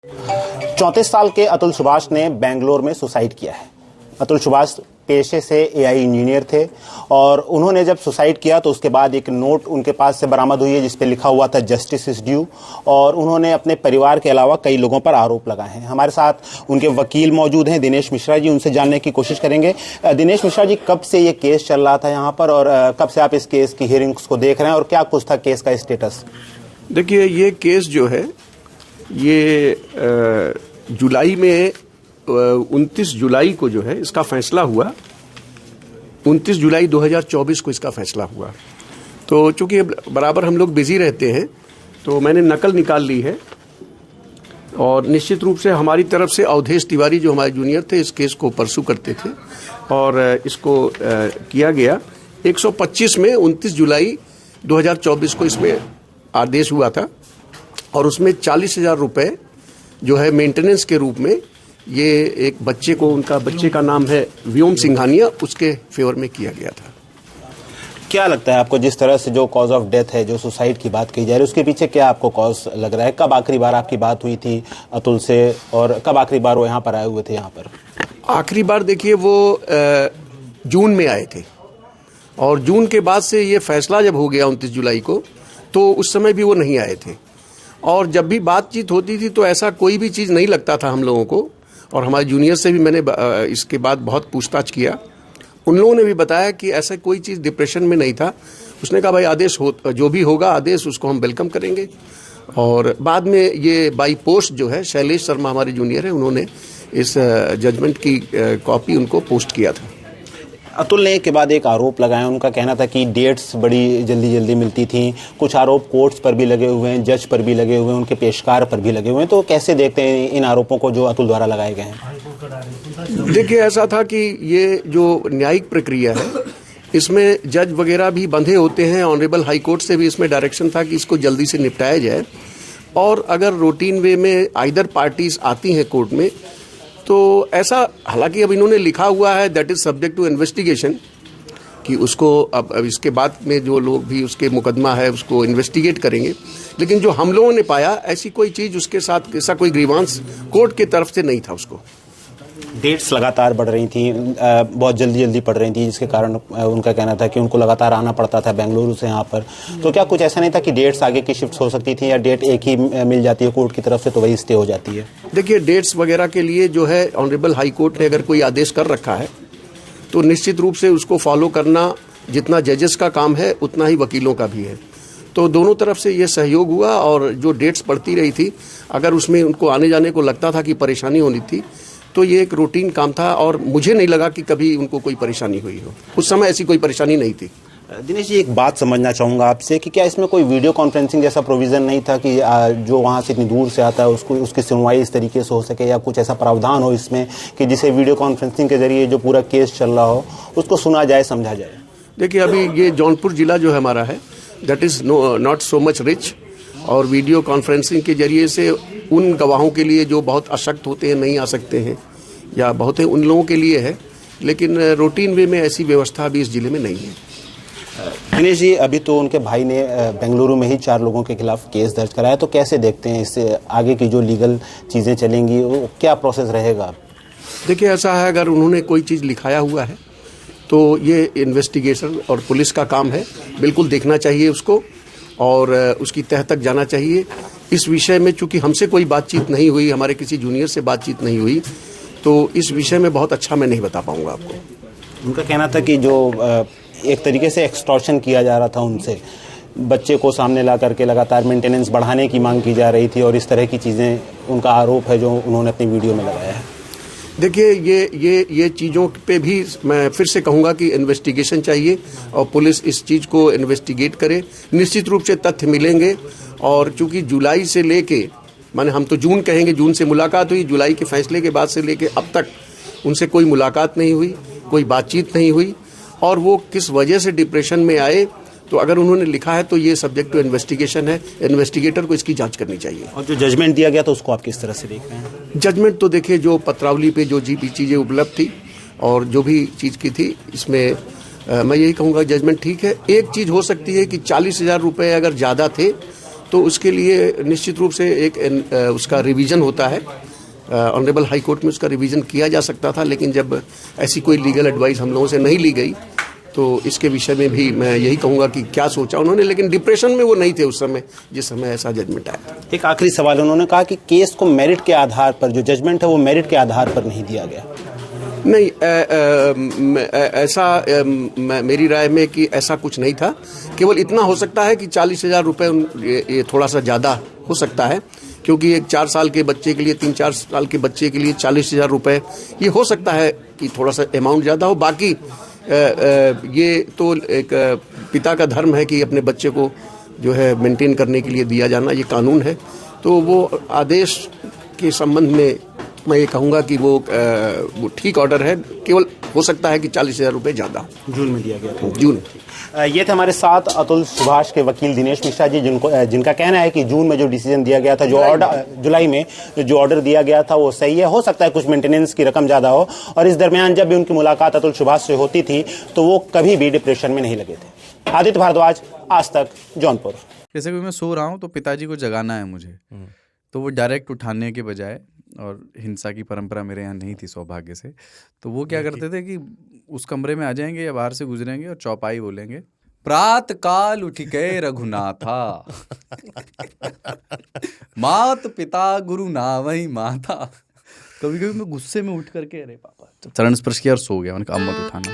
34 साल के अतुल सुभाष ने बेंगलोर में सुसाइड किया है। अतुल सुभाष पेशे से एआई इंजीनियर थे और उन्होंने जब सुसाइड किया तो उसके बाद एक नोट उनके पास से बरामद हुई है जिस पे लिखा हुआ था जस्टिस इज ड्यू, और उन्होंने अपने परिवार के अलावा कई लोगों पर आरोप लगाए हैं। हमारे साथ उनके वकील मौजूद हैं दिनेश मिश्रा जी, उनसे जानने की कोशिश करेंगे। दिनेश मिश्रा जी, कब से ये केस चल रहा था यहाँ पर और कब से आप इस केस की हियरिंग्स को देख रहे हैं और क्या कुछ था केस का स्टेटस? देखिए, ये केस जो है ये जुलाई में 29 जुलाई को जो है इसका फैसला हुआ। 29 जुलाई 2024 को इसका फैसला हुआ। तो चूंकि बराबर हम लोग बिजी रहते हैं तो मैंने नकल निकाल ली है और निश्चित रूप से हमारी तरफ से अवधेश तिवारी जो हमारे जूनियर थे इस केस को परसू करते थे और इसको किया गया 125 में 29 जुलाई 2024 को इसमें आदेश हुआ था और उसमें 40,000 रुपये जो है मेंटेनेंस के रूप में ये एक बच्चे को, उनका बच्चे का नाम है व्योम सिंघानिया, उसके फेवर में किया गया था। क्या लगता है आपको, जिस तरह से जो कॉज ऑफ डेथ है, जो सुसाइड की बात की जा रही है, उसके पीछे क्या आपको कॉज लग रहा है? कब आखिरी बार आपकी बात हुई थी अतुल से और कब आखिरी बार वो यहाँ पर आए हुए थे? यहाँ पर आखिरी बार देखिए वो जून में आए थे और जून के बाद से ये फैसला जब हो गया 29 जुलाई को तो उस समय भी वो नहीं आए थे और जब भी बातचीत होती थी तो ऐसा कोई भी चीज़ नहीं लगता था हम लोगों को। और हमारे जूनियर से भी मैंने इसके बाद बहुत पूछताछ किया, उन लोगों ने भी बताया कि ऐसा कोई चीज़ डिप्रेशन में नहीं था। उसने कहा भाई आदेश हो, जो भी होगा आदेश उसको हम वेलकम करेंगे। और बाद में ये बाई पोस्ट जो है शैलेश शर्मा हमारे जूनियर है, उन्होंने इस जजमेंट की कॉपी उनको पोस्ट किया था। अतुल ने के बाद एक आरोप लगाया, उनका कहना था कि डेट्स बड़ी जल्दी जल्दी मिलती थी। कुछ आरोप कोर्ट्स पर भी लगे हुए हैं, जज पर भी लगे हुए हैं, उनके पेशकार पर भी लगे हुए हैं। तो कैसे देखते हैं इन आरोपों को जो अतुल द्वारा लगाए गए हैं? देखिए, ऐसा था कि ये जो न्यायिक प्रक्रिया है इसमें जज वगैरह भी बंधे होते हैं। ऑनरेबल हाई कोर्ट से भी इसमें डायरेक्शन था कि इसको जल्दी से निपटाया जाए और अगर रूटीन वे में आइदर पार्टीज आती हैं कोर्ट में तो ऐसा, हालांकि अब इन्होंने लिखा हुआ है that is subject to investigation कि उसको अब इसके बाद में जो लोग भी उसके मुकदमा है उसको इन्वेस्टिगेट करेंगे, लेकिन जो हम लोगों ने पाया ऐसी कोई चीज़ उसके साथ ऐसा कोई ग्रीवांस कोर्ट की तरफ से नहीं था। उसको डेट्स लगातार बढ़ रही थी, बहुत जल्दी जल्दी पड़ रही थी, जिसके कारण उनका कहना था कि उनको लगातार आना पड़ता था बेंगलुरु से यहाँ पर। तो क्या कुछ ऐसा नहीं था कि डेट्स आगे की शिफ्ट हो सकती थी या डेट एक ही मिल जाती है कोर्ट की तरफ से तो वही स्टे हो जाती है? देखिए, डेट्स वगैरह के लिए जो है ऑनरेबल हाई कोर्ट ने अगर कोई आदेश कर रखा है तो निश्चित रूप से उसको फॉलो करना जितना जजेस का काम है उतना ही वकीलों का भी है। तो दोनों तरफ से ये सहयोग हुआ और जो डेट्स पड़ती रही थी अगर उसमें उनको आने जाने को लगता था कि परेशानी होनी थी तो ये एक रूटीन काम था और मुझे नहीं लगा कि कभी उनको कोई परेशानी हुई हो। उस समय ऐसी कोई परेशानी नहीं थी। दिनेश जी, एक बात समझना चाहूँगा आपसे कि क्या इसमें कोई वीडियो कॉन्फ्रेंसिंग जैसा प्रोविज़न नहीं था कि जो वहाँ से इतनी दूर से आता है उसको उसकी सुनवाई इस तरीके से हो सके, या कुछ ऐसा प्रावधान हो इसमें कि जिसे वीडियो कॉन्फ्रेंसिंग के जरिए जो पूरा केस चल रहा हो उसको सुना जाए, समझा जाए? देखिए, अभी ये जौनपुर जिला जो है हमारा है that is not so much rich और वीडियो कॉन्फ्रेंसिंग के जरिए से उन गवाहों के लिए जो बहुत अशक्त होते हैं नहीं आ सकते हैं या बहुत है उन लोगों के लिए है, लेकिन रूटीन वे में ऐसी व्यवस्था अभी इस जिले में नहीं है। दिनेश जी, अभी तो उनके भाई ने बेंगलुरु में ही 4 लोगों के खिलाफ केस दर्ज कराया, तो कैसे देखते हैं इससे आगे की जो लीगल चीज़ें चलेंगी, वो क्या प्रोसेस रहेगा? देखिए, ऐसा है अगर उन्होंने कोई चीज़ लिखाया हुआ है तो ये इन्वेस्टिगेशन और पुलिस का काम है, बिल्कुल देखना चाहिए उसको और उसकी तह तक जाना चाहिए। इस विषय में चूंकि हमसे कोई बातचीत नहीं हुई, हमारे किसी जूनियर से बातचीत नहीं हुई, तो इस विषय में बहुत अच्छा मैं नहीं बता पाऊंगा आपको। उनका कहना था कि जो एक तरीके से एक्सटॉर्शन किया जा रहा था उनसे, बच्चे को सामने ला करके लगातार मेंटेनेंस बढ़ाने की मांग की जा रही थी और इस तरह की चीज़ें, उनका आरोप है जो उन्होंने अपनी वीडियो में लगाया है। देखिए, ये चीज़ों पे भी मैं फिर से कहूँगा कि इन्वेस्टिगेशन चाहिए और पुलिस इस चीज़ को इन्वेस्टिगेट करे। निश्चित रूप से तथ्य मिलेंगे और चूंकि जुलाई से लेके, माने हम तो जून कहेंगे, जून से मुलाकात हुई, जुलाई के फैसले के बाद से लेके अब तक उनसे कोई मुलाकात नहीं हुई, कोई बातचीत नहीं हुई और वो किस वजह से डिप्रेशन में आए, तो अगर उन्होंने लिखा है तो ये सब्जेक्ट टू इन्वेस्टिगेशन है। इन्वेस्टिगेटर को इसकी जांच करनी चाहिए। और जो जजमेंट दिया गया तो उसको आप किस तरह से देख रहे हैं? जजमेंट तो देखिए, जो पत्रावली पे जो भी चीज़ें उपलब्ध थी और जो भी चीज़ की थी इसमें मैं यही कहूँगा जजमेंट ठीक है। एक चीज़ हो सकती है कि 40,000 रुपये अगर ज़्यादा थे तो उसके लिए निश्चित रूप से एक उसका रिवीजन होता है। ऑनरेबल हाई कोर्ट में उसका रिवीजन किया जा सकता था, लेकिन जब ऐसी कोई लीगल एडवाइस हम लोगों से नहीं ली गई तो इसके विषय में भी मैं यही कहूँगा कि क्या सोचा उन्होंने, लेकिन डिप्रेशन में वो नहीं थे उस समय जिस समय ऐसा जजमेंट आया। एक आखिरी सवाल, उन्होंने कहा कि केस को मेरिट के आधार पर, जो जजमेंट है वो मेरिट के आधार पर नहीं दिया गया। नहीं, ऐसा मेरी राय में कि ऐसा कुछ नहीं था। केवल इतना हो सकता है कि 40,000 रुपये ये थोड़ा सा ज़्यादा हो सकता है, क्योंकि एक 4 साल के बच्चे के लिए, 3-4 साल के बच्चे के लिए 40,000 रुपये ये हो सकता है कि थोड़ा सा अमाउंट ज़्यादा हो। बाकी ये तो एक पिता का धर्म है कि अपने बच्चे को जो है मेंटेन करने के लिए दिया जाना, ये कानून है। तो वो आदेश के संबंध में मैं ये कहूँगा कि वो ठीक ऑर्डर है, केवल हो सकता है कि 40,000 रुपये ज़्यादा जून में दिया गया था। जून। ये थे हमारे साथ अतुल सुभाष के वकील दिनेश मिश्रा जी, जिनका कहना है कि जून में जो डिसीजन दिया गया था, जो ऑर्डर जुलाई में जो ऑर्डर दिया गया था वो सही है। हो सकता है कुछ मेंटेनेंस की रकम ज़्यादा हो, और इस दरमियान जब भी उनकी मुलाकात अतुल सुभाष से होती थी तो वो कभी भी डिप्रेशन में नहीं लगे थे। आदित्य भारद्वाज, आज तक, जौनपुर। जैसे कि मैं सो रहा हूँ तो पिताजी को जगाना है मुझे, तो वो डायरेक्ट उठाने के बजाय, और हिंसा की परंपरा मेरे यहाँ नहीं थी सौभाग्य से, तो वो क्या करते थे कि उस कमरे में आ जाएंगे या बाहर से गुजरेंगे और चौपाई बोलेंगे, प्रात काल उठिके रघुनाथा मात पिता गुरु नावही माता। कभी कभी मैं गुस्से में उठ करके, अरे पापा, चरण स्पर्श किया और सो गया। मैंने कहा अब मत उठाना।